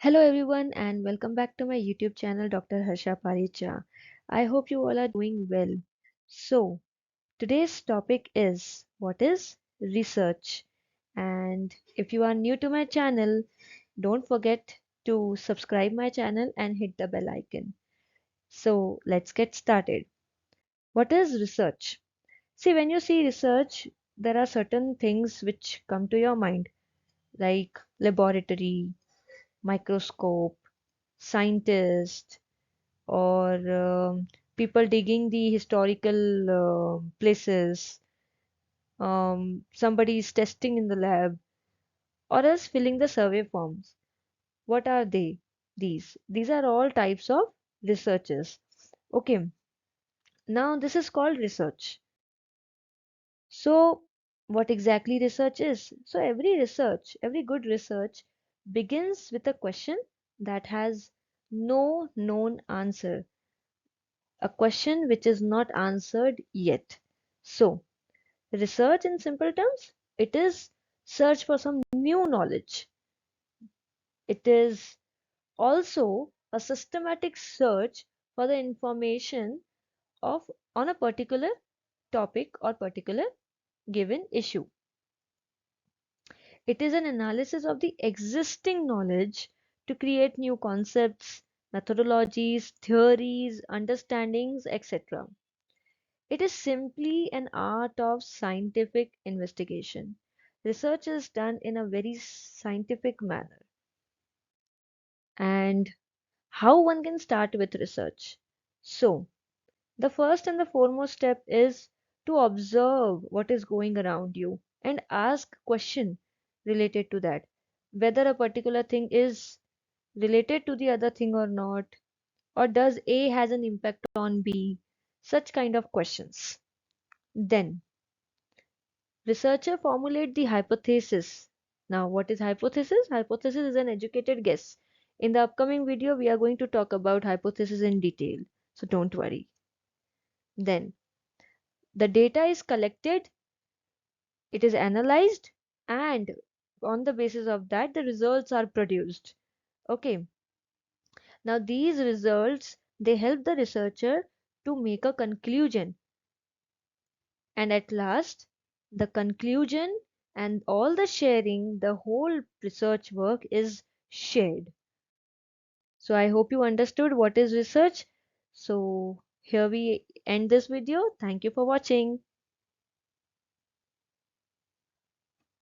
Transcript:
Hello everyone and welcome back to my YouTube channel Dr. Harsha Paricha. I hope you all are doing well. So, today's topic is what is research? And if you are new to my channel, don't forget to subscribe my channel and hit the bell icon. So, let's get started. What is research? See, when you see research, there are certain things which come to your mind like laboratory, microscope, scientist, or people digging the historical places, somebody is testing in the lab, or else filling the survey forms. What are they? These are all types of researches. Okay, now this is called research. So, what exactly research is? So, every good research begins with a question that has no known answer, a question which is not answered yet. So, research in simple terms, it is search for some new knowledge. It is also a systematic search for the information of on a particular topic or particular given issue. It is an analysis of the existing knowledge to create new concepts, methodologies, theories, understandings, etc. It is simply an art of scientific investigation. Research is done in a very scientific manner. And how one can start with research? So, the first and the foremost step is to observe what is going around you and ask question related to that. Whether a particular thing is related to the other thing or not, or does A has an impact on B, such kind of questions. Then researcher formulate the hypothesis. Now, what is hypothesis? Hypothesis is an educated guess. In the upcoming video, we are going to talk about hypothesis in detail. So don't worry. Then, the data is collected, it is analyzed, and on the basis of that, the results are produced. Okay. Now, these results, they help the researcher to make a conclusion. And at last, the conclusion and all the sharing, the whole research work is shared. So I hope you understood what is research. So here we end this video. Thank you for watching.